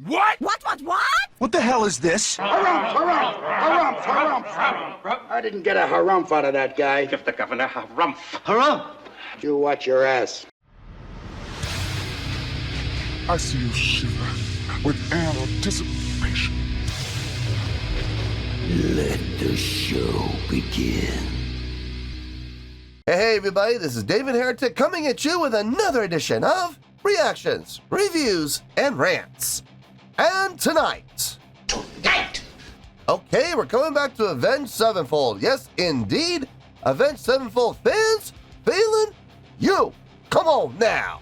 What? What? What the hell is this? Harumph. I didn't get a harumph out of that guy. Give the governor harumph. Harumph? You watch your ass. I see you shiver with anticipation. Let the show begin. Hey everybody, this is David Heretic coming at you with another edition of Reactions, Reviews, and Rants. And tonight... Okay, we're coming back to Avenged Sevenfold. Yes, indeed, Avenged Sevenfold fans, feeling you. Come on now.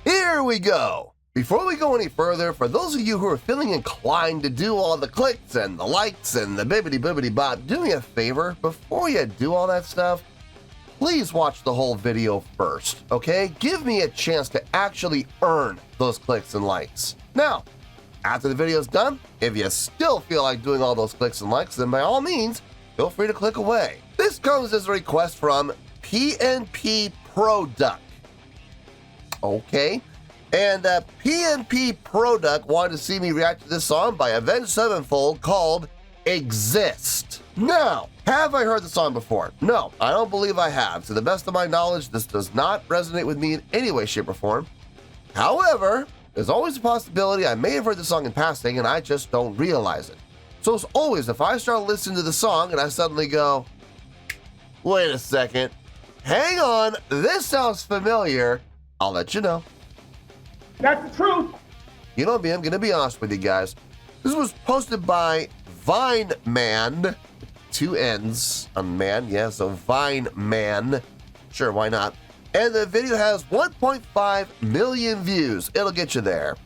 Here we go. Before we go any further, for those of you who are feeling inclined to do all the clicks and the likes and the bibbity bop, do me a favor, before you do all that stuff, please watch the whole video first, okay? Give me a chance to actually earn those clicks and likes. Now, after the video's done, if you still feel like doing all those clicks and likes, then by all means, feel free to click away. This comes as a request from PNP Product. Okay, and PNP Product wanted to see me react to this song by Avenged Sevenfold called Exist. Now, have I heard the song before? No, I don't believe I have. To the best of my knowledge, this does not resonate with me in any way, shape, or form. However, there's always a possibility I may have heard the song in passing and I just don't realize it. So as always, if I start listening to the song and I suddenly go, wait a second, hang on, this sounds familiar, I'll let you know. That's the truth. You know me, I'm going to be honest with you guys. This was posted by Vine Man, 2 N's on man, yeah, so Vine Man, sure, why not? And the video has 1.5 million views. It'll get you there.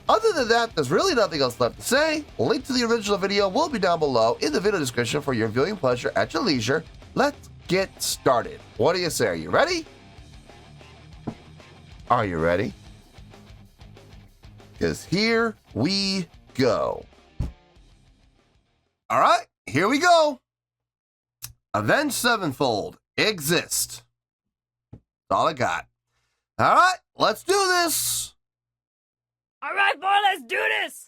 Other than that, there's really nothing else left to say. Link to the original video will be down below in the video description for your viewing pleasure at your leisure. Let's get started. What do you say? Are you ready? Are you ready? Because here we go. All right, here we go. Avenged Sevenfold, Exist. That's all I got. All right, let's do this. All right, boy, let's do this.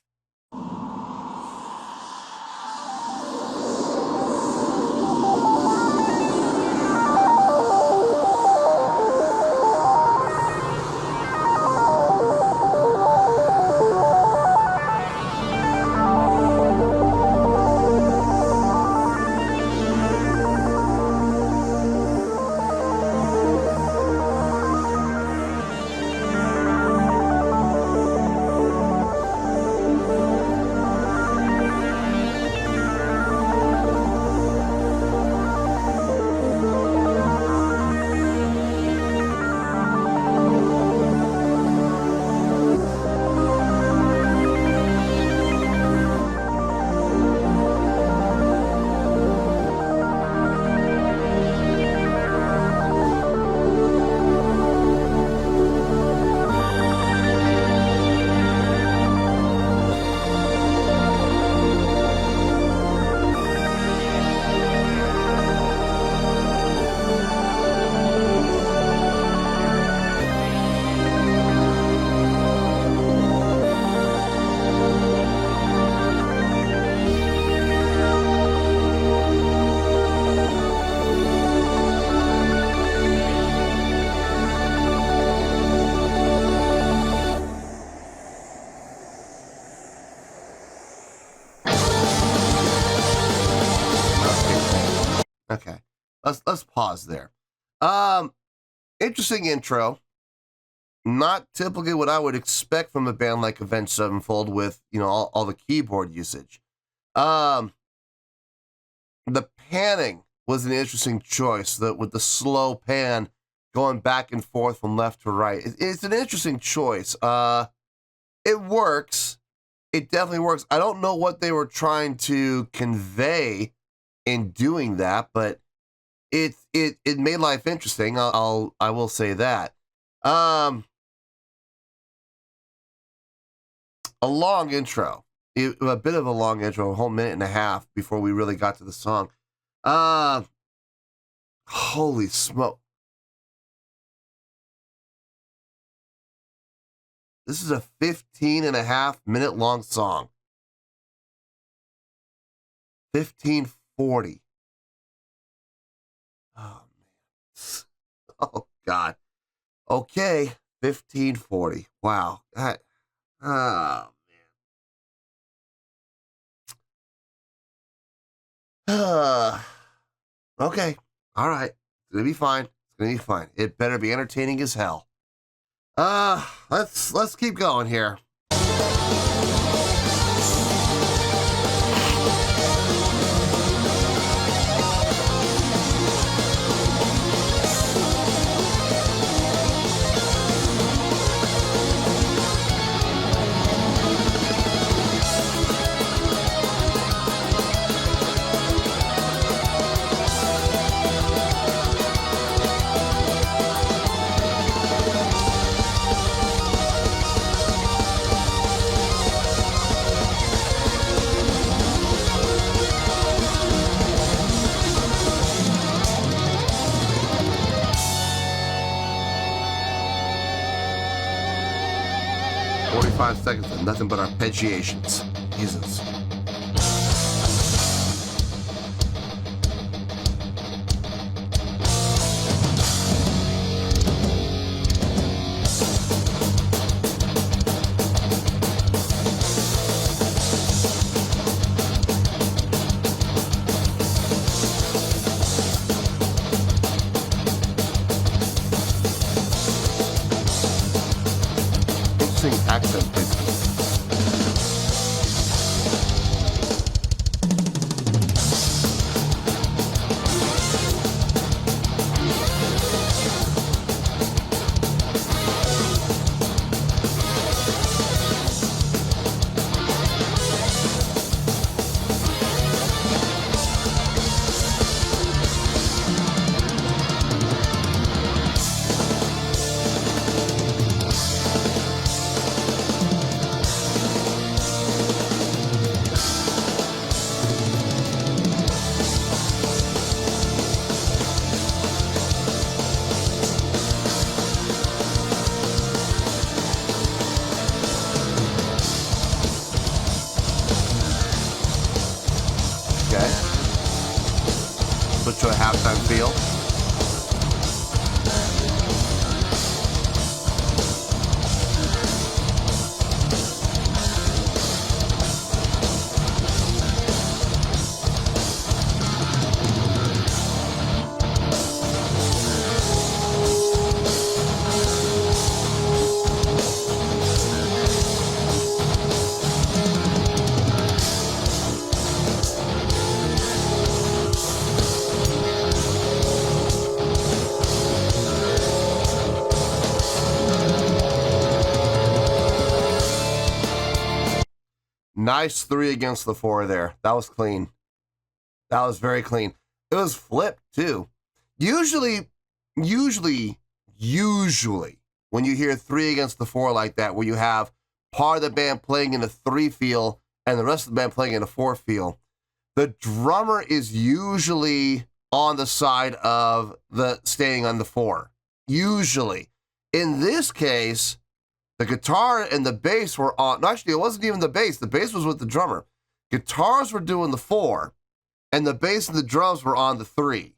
Okay, let's pause there. Interesting intro. Not typically what I would expect from a band like Avenged Sevenfold with, you know, all the keyboard usage. The panning was an interesting choice, with the slow pan going back and forth from left to right. It's an interesting choice. It works. It definitely works. I don't know what they were trying to convey in doing that, but it made life interesting. I will say that. A long intro. A bit of a long intro, a whole minute and a half before we really got to the song. Holy smoke. This is a 15.5-minute long song. 15:40. Oh, man. Oh, God. Okay, 15:40. Wow. Oh, man. Okay. All right. It's gonna be fine. It's gonna be fine. It better be entertaining as hell. Let's keep going here. Seconds of nothing but arpeggiations. Jesus. Interesting accent placement. To a halftime feel. Nice 3 against the 4 there. That was clean. That was very clean. It was flipped too. Usually, when you hear 3 against the 4 like that, where you have part of the band playing in a 3 feel and the rest of the band playing in a 4 feel, the drummer is usually on the side of the staying on the 4. Usually. In this case, the guitar and the bass were on. No, actually, it wasn't even the bass. The bass was with the drummer. Guitars were doing the 4, and the bass and the drums were on the 3.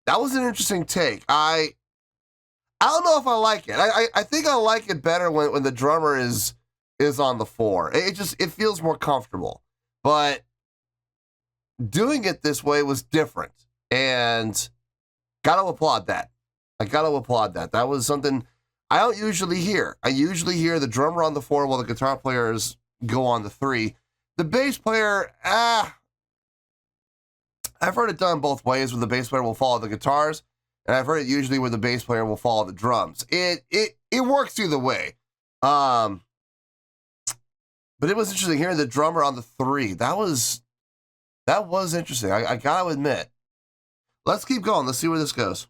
That was an interesting take. I don't know if I like it. I think I like it better when the drummer is on the 4. It feels more comfortable. But doing it this way was different, and gotta applaud that. I gotta applaud that. That was something I don't usually hear. I usually hear the drummer on the 4 while the guitar players go on the 3. The bass player, I've heard it done both ways, where the bass player will follow the guitars, and I've heard it usually where the bass player will follow the drums. It works either way. But it was interesting hearing the drummer on the 3. That was interesting. I gotta admit. Let's keep going. Let's see where this goes.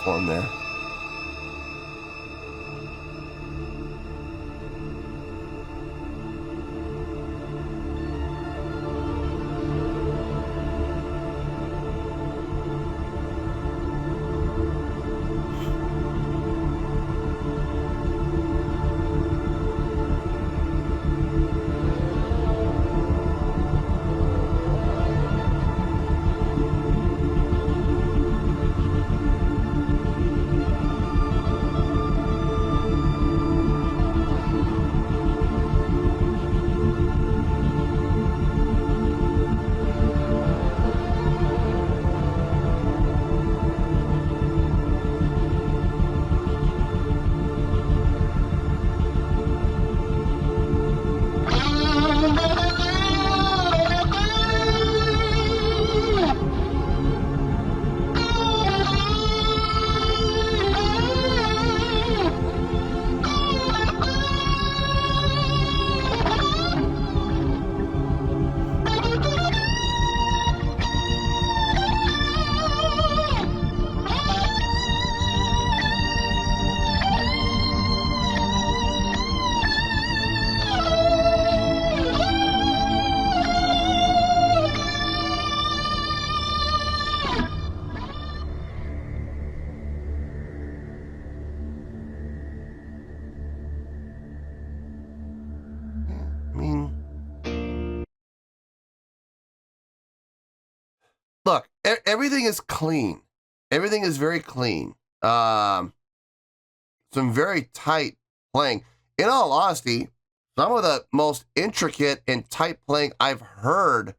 for him there. Look, everything is clean. Everything is very clean. Some very tight playing. In all honesty, some of the most intricate and tight playing I've heard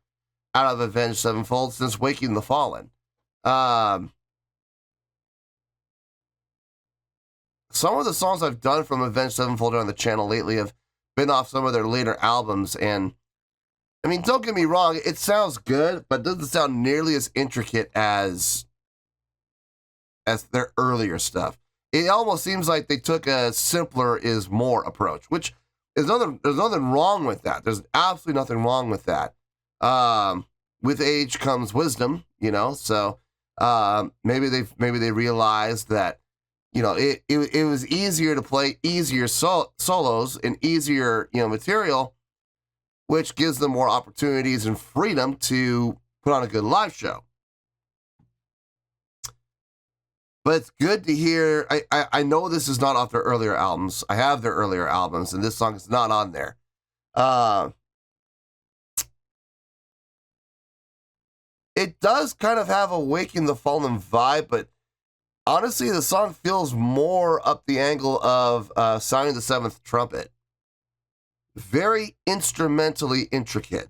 out of Avenged Sevenfold since Waking the Fallen. Some of the songs I've done from Avenged Sevenfold on the channel lately have been off some of their later albums, and I mean, don't get me wrong, it sounds good, but it doesn't sound nearly as intricate as their earlier stuff. It almost seems like they took a simpler is more approach, which is there's nothing wrong with that. There's absolutely nothing wrong with that. With age comes wisdom, you know, so maybe they realized that, you know, it was easier to play easier solos and easier, you know, material, which gives them more opportunities and freedom to put on a good live show. But it's good to hear. I know this is not off their earlier albums. I have their earlier albums, and this song is not on there. It does kind of have a Waking the Fallen vibe, but honestly, the song feels more up the angle of Sounding the Seventh Trumpet. Very instrumentally intricate.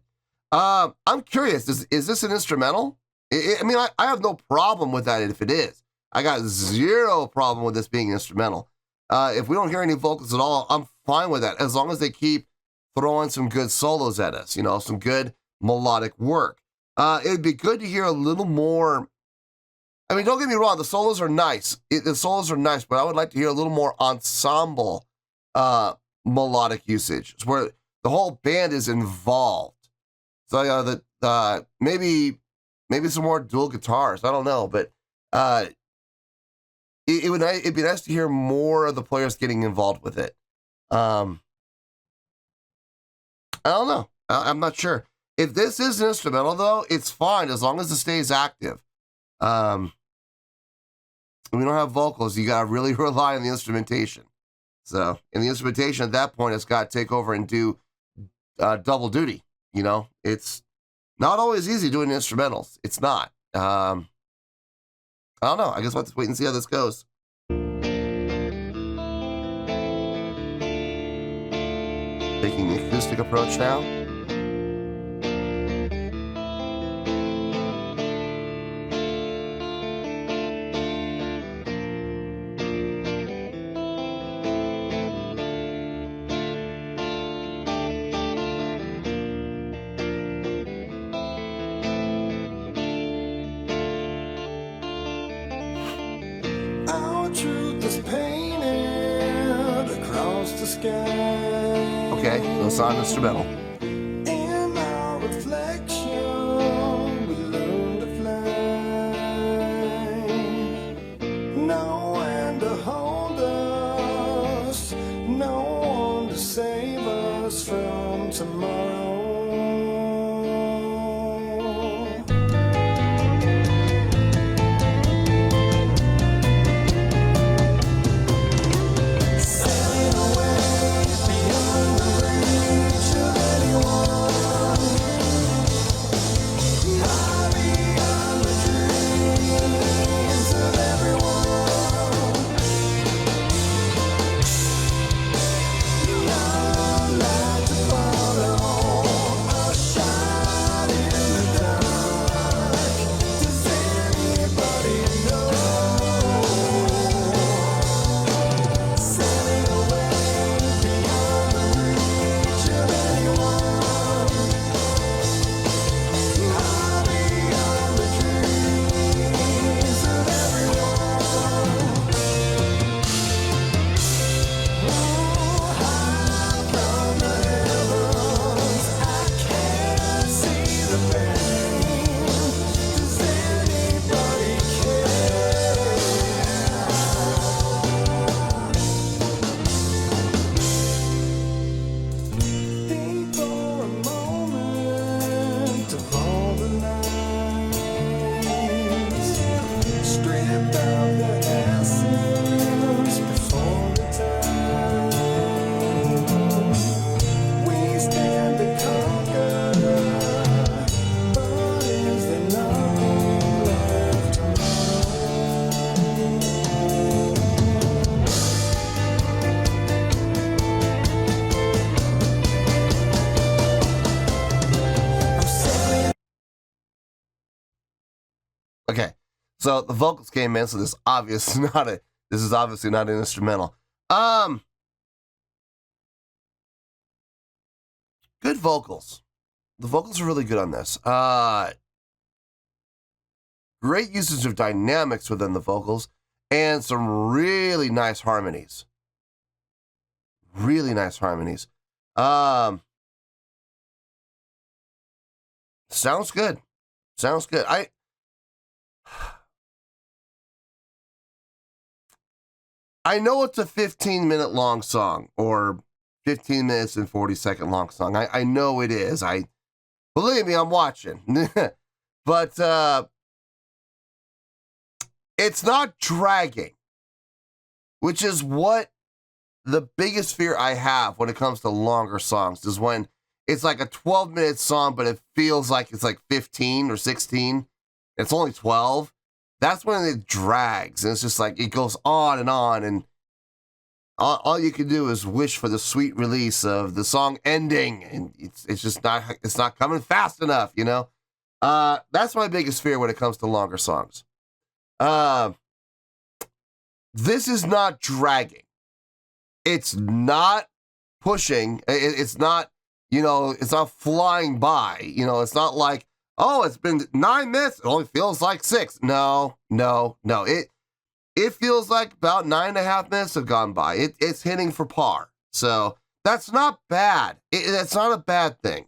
I'm curious, is this an instrumental? I mean, I have no problem with that if it is. I got zero problem with this being instrumental. If we don't hear any vocals at all, I'm fine with that, as long as they keep throwing some good solos at us, you know, some good melodic work. It'd be good to hear a little more. I mean, don't get me wrong, the solos are nice. The solos are nice, but I would like to hear a little more ensemble melodic usage, where the whole band is involved. So that maybe some more dual guitars. I don't know, but it'd be nice to hear more of the players getting involved with it. I don't know. I'm not sure. If this is an instrumental, though, it's fine as long as it stays active. We don't have vocals. You got to really rely on the instrumentation. So, in the instrumentation at that point, it's got to take over and do double duty. You know, it's not always easy doing instrumentals. It's not. I don't know. I guess we'll have to wait and see how this goes. Taking the acoustic approach now. Okay, no sound instrumental. In our reflection, we learn to fly. Now So the vocals came in, so this is obviously not an instrumental. Good vocals. The vocals are really good on this. Great usage of dynamics within the vocals and some really nice harmonies. Really nice harmonies. Sounds good. Sounds good. I know it's a 15-minute long song or 15 minutes and 40-second long song. I know it is. Believe me, I'm watching. But it's not dragging, which is what the biggest fear I have when it comes to longer songs is when it's like a 12-minute song, but it feels like it's like 15 or 16. It's only 12. That's when it drags, and it's just like it goes on, and all you can do is wish for the sweet release of the song ending, and it's just not coming fast enough, you know. That's my biggest fear when it comes to longer songs. This is not dragging. It's not pushing. It's not, it's not flying by. It's not like, oh, it's been 9 minutes. It only feels like 6. No. It feels like about 9.5 minutes have gone by. It's hitting for par. So that's not bad. That's not a bad thing.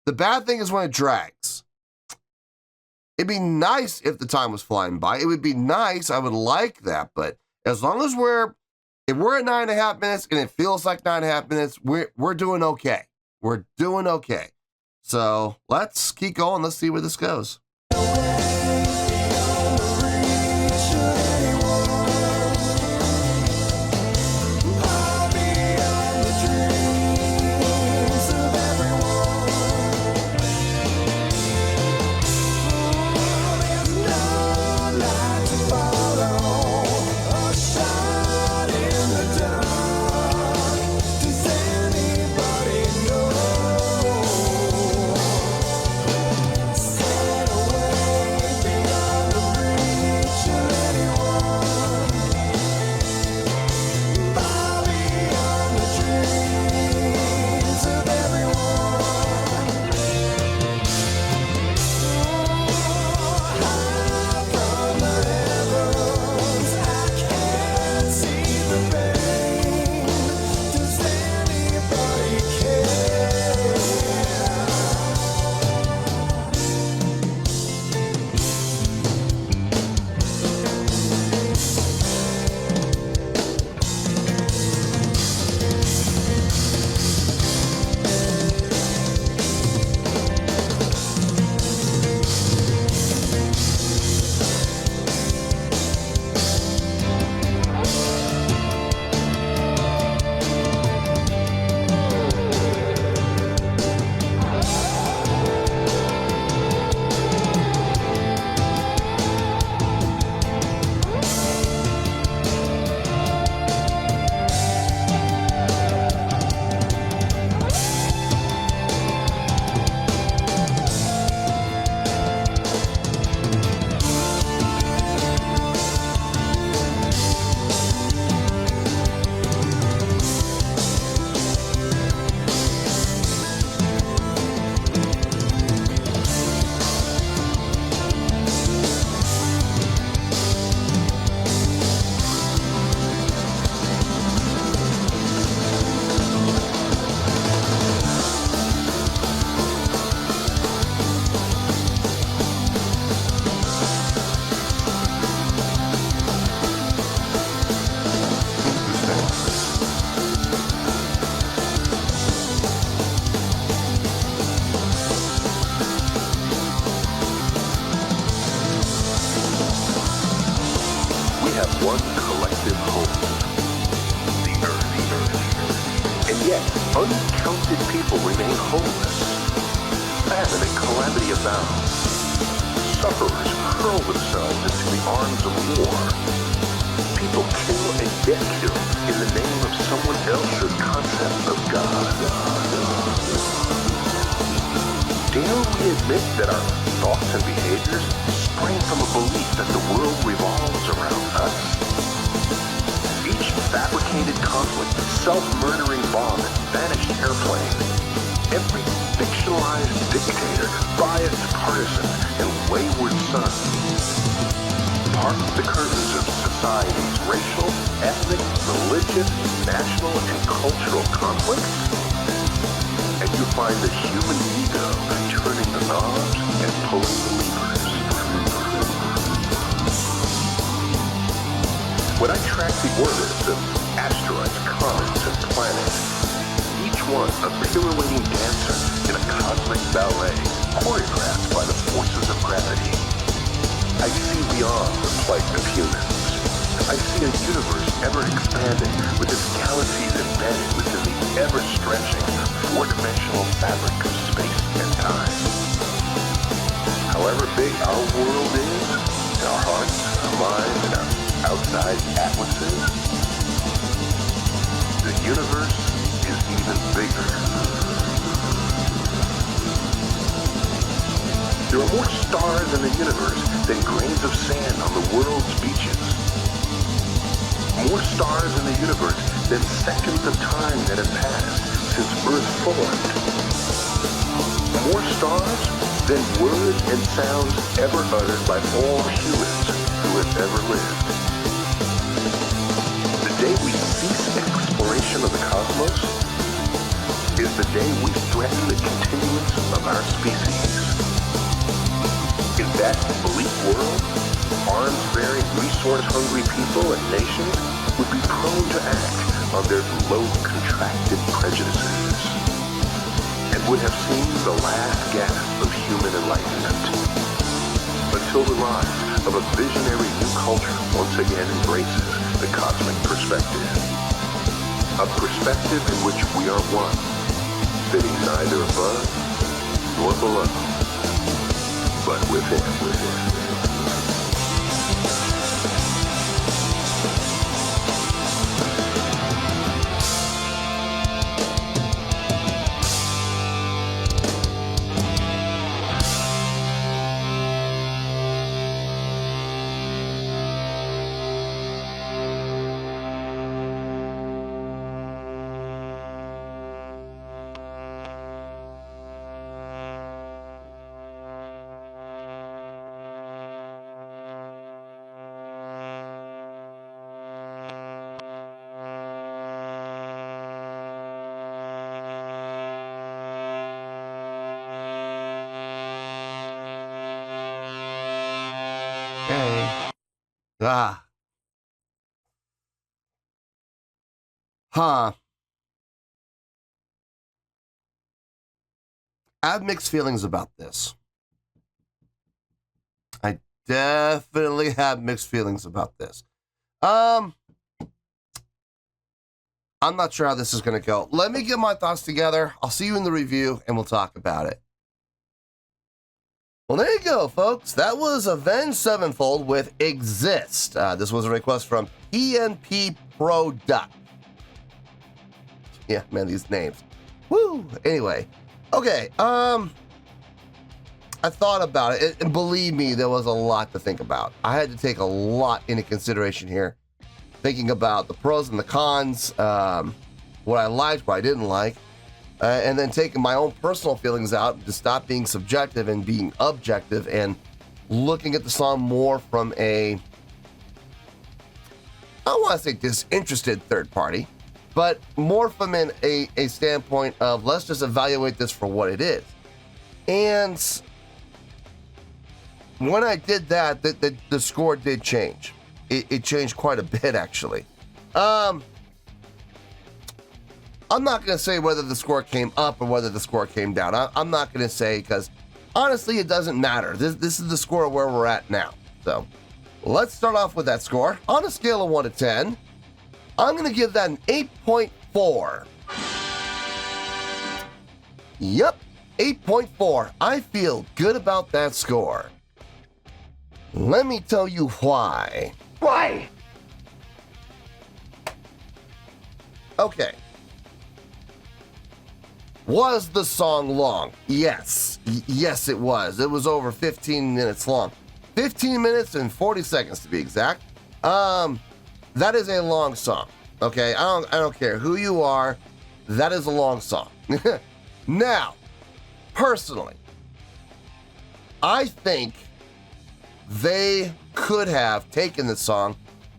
The bad thing is when it drags. It'd be nice if the time was flying by. It would be nice. I would like that. But as long as if we're at 9.5 minutes and it feels like 9.5 minutes, we're doing okay. We're doing okay. So let's keep going. Let's see where this goes. Uncounted people remain homeless. Famine and calamity abound. Sufferers hurl themselves into the arms of war. People kill and get killed in the name of someone else's concept of God. Dare we admit that our thoughts and behaviors spring from a belief that the world revolves around us? Each fabricated conflict, self-murdering bomb, and vanished airplane, every fictionalized dictator, biased partisan, and wayward son, part the curtains of society's racial, ethnic, religious, national, and cultural conflicts, and you find the human ego turning the knobs and pulling the levers. When I track the orbits of asteroids, comets, and planets, each one a pirouetting dancer in a cosmic ballet choreographed by the forces of gravity, I see beyond the plight of humans. I see a universe ever expanding with its galaxies embedded within the ever-stretching four-dimensional fabric of space and time. However big our world is, in our hearts, our minds, and our outside atlases, the universe is even bigger. There are more stars in the universe than grains of sand on the world's beaches. More stars in the universe than seconds of time that have passed since Earth formed. More stars than words and sounds ever uttered by all humans who have ever lived. The day we cease exploration of the cosmos is the day we threaten the continuance of our species. In that bleak world, arms-bearing, resource-hungry people and nations would be prone to act on their low, contracted prejudices and would have seen the last gasp of human enlightenment until the rise of a visionary new culture once again embraces the cosmic perspective. A perspective in which we are one, sitting neither above nor below, but within. Okay. Ah. Huh. I have mixed feelings about this. I definitely have mixed feelings about this. I'm not sure how this is going to go. Let me get my thoughts together. I'll see you in the review, and we'll talk about it. Well, there you go, folks. That was Avenged Sevenfold with Exist. This was a request from PNP Pro Duck. Yeah, man, these names. Woo! Anyway, okay. I thought about it, and believe me, there was a lot to think about. I had to take a lot into consideration here, thinking about the pros and the cons, what I liked, what I didn't like, and then taking my own personal feelings out to stop being subjective and being objective and looking at the song more from a, I don't want to say disinterested third party, but more from a standpoint of let's just evaluate this for what it is. And when I did that, the score did change. It changed quite a bit, actually. I'm not going to say whether the score came up or whether the score came down. I'm not going to say because, honestly, it doesn't matter. This is the score where we're at now. So, let's start off with that score. On a scale of 1 to 10, I'm going to give that an 8.4. Yep, 8.4. I feel good about that score. Let me tell you why. Why? Okay. Was the song long? Yes. Yes, it was. It was over 15 minutes long. 15 minutes and 40 seconds to be exact. That is a long song. Okay, I don't care who you are. That is a long song. Now, personally, I think they could have taken the song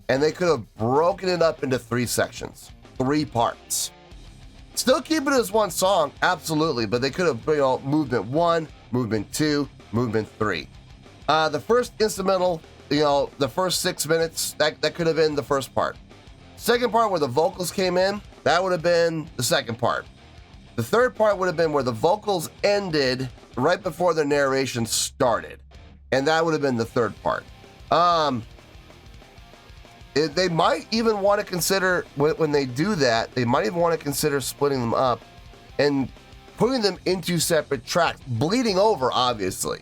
and they could have broken it up into 3 sections, 3 parts. Still keep it as one song, absolutely, but they could have, movement 1, movement 2, movement 3. The first instrumental, the first 6 minutes, that could have been the first part. Second part where the vocals came in, that would have been the second part. The third part would have been where the vocals ended right before the narration started, and that would have been the third part. They might even want to consider, when they do that, they might even want to consider splitting them up and putting them into separate tracks, bleeding over, obviously.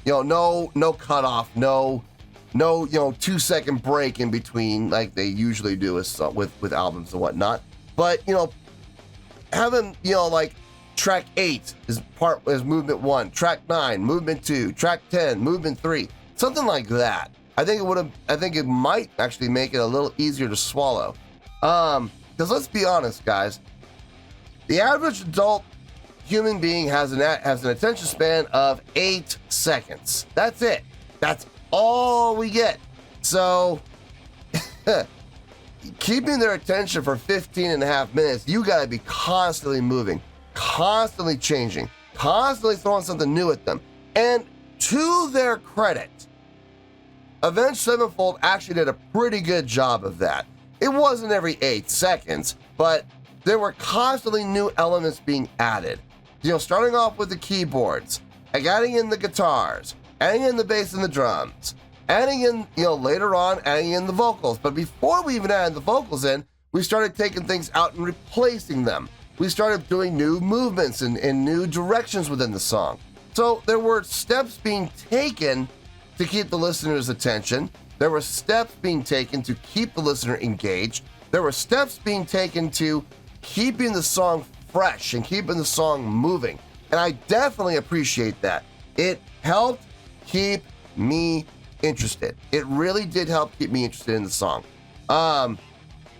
No cutoff, no 2-second break in between like they usually do with albums and whatnot. But having like track 8 is movement 1, track 9 movement 2, track 10 movement 3, something like that. I think it might actually make it a little easier to swallow. Because let's be honest, guys, the average adult human being has an attention span of 8 seconds. That's it. That's all we get. So keeping their attention for 15 and a half minutes, you gotta be constantly moving, constantly changing, constantly throwing something new at them. And to their credit, Avenged Sevenfold actually did a pretty good job of that. It wasn't every 8 seconds, but there were constantly new elements being added. Starting off with the keyboards, adding in the guitars, adding in the bass and the drums, adding in, later on, adding in the vocals. But before we even added the vocals in, we started taking things out and replacing them. We started doing new movements and new directions within the song. So there were steps being taken to keep the listener's attention. There were steps being taken to keep the listener engaged. There were steps being taken to keeping the song fresh and keeping the song moving. And I definitely appreciate that. It helped keep me interested. It really did help keep me interested in the song. And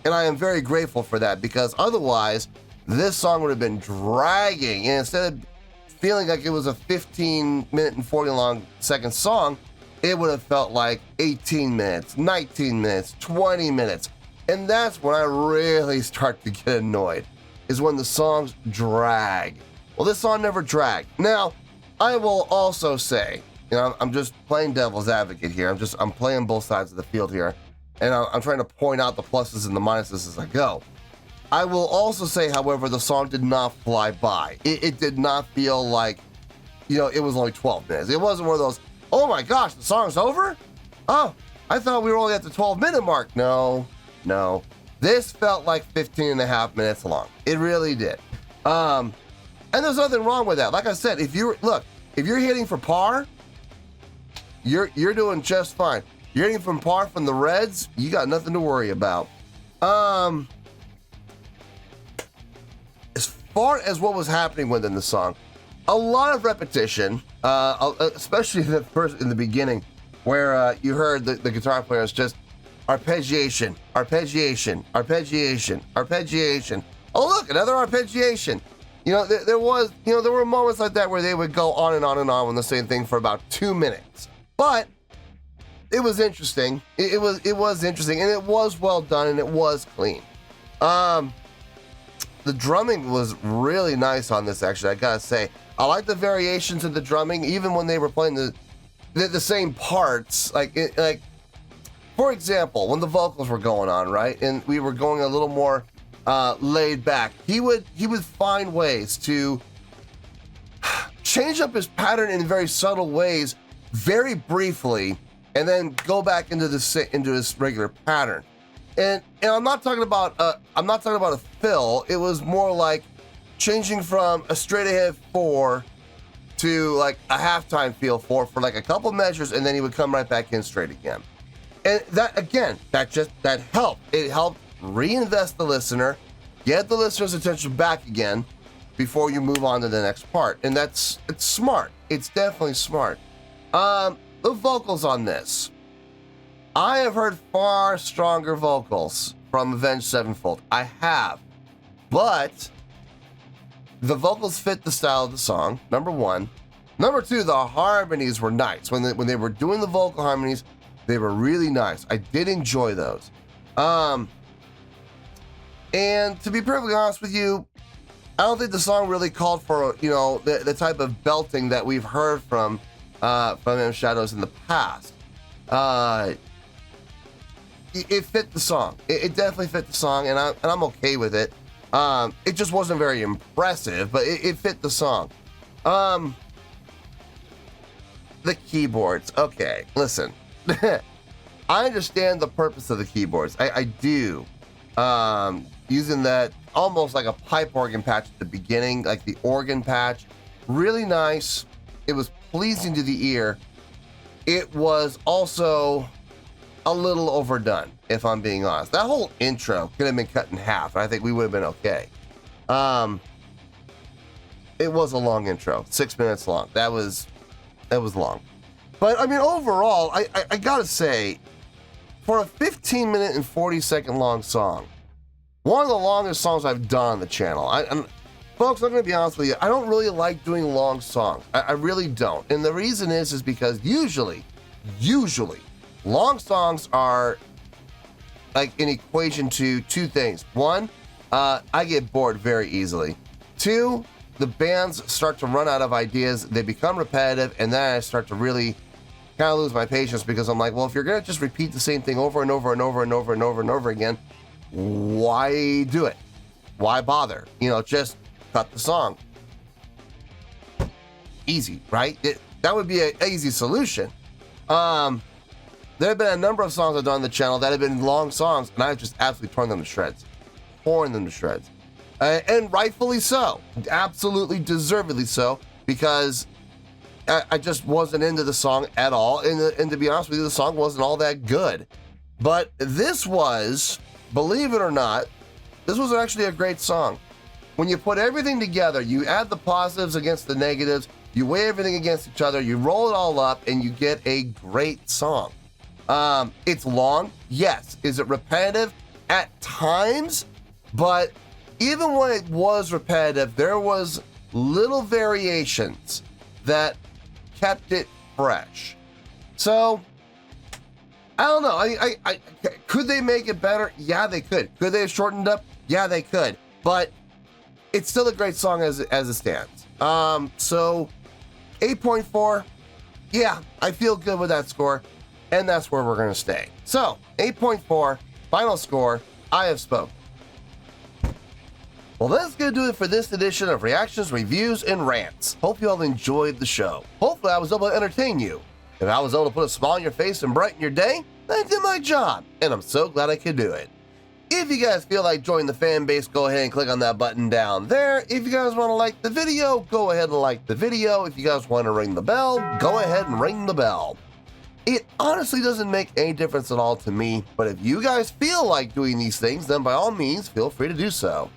I am very grateful for that, because otherwise this song would have been dragging. And instead of feeling like it was a 15-minute and 40-second song, it would have felt like 18 minutes, 19 minutes, 20 minutes. And that's when I really start to get annoyed, is when the songs drag. Well, this song never dragged. Now, I will also say, I'm just playing devil's advocate here. I'm playing both sides of the field here. And I'm trying to point out the pluses and the minuses as I go. I will also say, however, the song did not fly by. It did not feel like, it was only 12 minutes. It wasn't one of those, oh my gosh, the song's over? Oh, I thought we were only at the 12-minute mark. No. This felt like 15 and a half minutes long. It really did. And there's nothing wrong with that. Like I said, if you're hitting for par, you're doing just fine. You're hitting from par from the Reds, you got nothing to worry about. As far as what was happening within the song, a lot of repetition, especially in the beginning, where you heard the guitar players just arpeggiation. Oh, look, another arpeggiation. There were moments like that where they would go on and on and on with the same thing for about 2 minutes. But it was interesting. It was interesting, and it was well done, and it was clean. The drumming was really nice on this, actually, I gotta say. I like the variations in the drumming, even when they were playing the same parts. Like, for example, when the vocals were going on, right, and we were going a little more laid back, he would find ways to change up his pattern in very subtle ways, very briefly, and then go back into his regular pattern. And I'm not talking about a fill. It was more like changing from a straight ahead 4 to like a halftime feel 4 for like a couple measures, and then he would come right back in straight again. And that, again, that helped. It helped reinvest the listener, get the listener's attention back again, before you move on to the next part. And it's smart. It's definitely smart. The vocals on this. I have heard far stronger vocals from Avenged Sevenfold. I have. But the vocals fit the style of the song, number one. Number two, the harmonies were nice. When they were doing the vocal harmonies, they were really nice. I did enjoy those. And to be perfectly honest with you, I don't think the song really called for, you know, the type of belting that we've heard from M Shadows in the past. It fit the song. It definitely fit the song, and I'm okay with it. It just wasn't very impressive, but it fit the song. The keyboards. Okay, listen. I understand the purpose of the keyboards. I do. Using that almost like a pipe organ patch at the beginning, like the organ patch. Really nice. It was pleasing to the ear. It was also a little overdone, if I'm being honest. That whole intro could have been cut in half, and I think we would have been okay. It was a long intro, 6 minutes long. That was long. But I mean, overall, I gotta say, for a 15-minute and 40-second long song, one of the longest songs I've done on the channel. Folks, I'm gonna be honest with you, I don't really like doing long songs. I really don't. And the reason is because usually, long songs are like an equation to two things. One, I get bored very easily. Two, the bands start to run out of ideas, they become repetitive, and then I start to really kind of lose my patience because I'm like, well, if you're gonna just repeat the same thing over and over and over and over and over and over again, why do it? Why bother? You know, just cut the song. Easy, right? That would be an easy solution. There have been a number of songs I've done on the channel that have been long songs, and I've just absolutely torn them to shreds. And rightfully so. Absolutely deservedly so, because I just wasn't into the song at all, and to be honest with you, the song wasn't all that good. But this was, believe it or not, this was actually a great song. When you put everything together, you add the positives against the negatives, you weigh everything against each other, you roll it all up, and you get a great song. It's long, yes. Is it repetitive? At times, but even when it was repetitive, there was little variations that kept it fresh. So, I don't know. I could they make it better? Yeah, they could. Could they have shortened up? Yeah, they could. But it's still a great song as it stands. So 8.4. Yeah, I feel good with that score, and that's where we're gonna stay. So 8.4, final score. I have spoken. Well, that's gonna do it for this edition of Reactions, Reviews, and Rants. Hope you all enjoyed the show. Hopefully I was able to entertain you. If I was able to put a smile on your face and brighten your day, I did my job, and I'm so glad I could do it. If you guys feel like joining the fan base, go ahead and click on that button down there. If you guys want to like the video, go ahead and like the video. If you guys want to ring the bell, go ahead and ring the bell. It honestly doesn't make any difference at all to me, but if you guys feel like doing these things, then by all means, feel free to do so.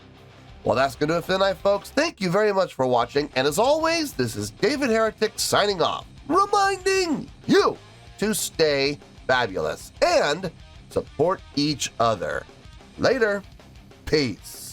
Well, that's going to do it for tonight, folks. Thank you very much for watching, and as always, this is David Heretic signing off, reminding you to stay fabulous and support each other. Later. Peace.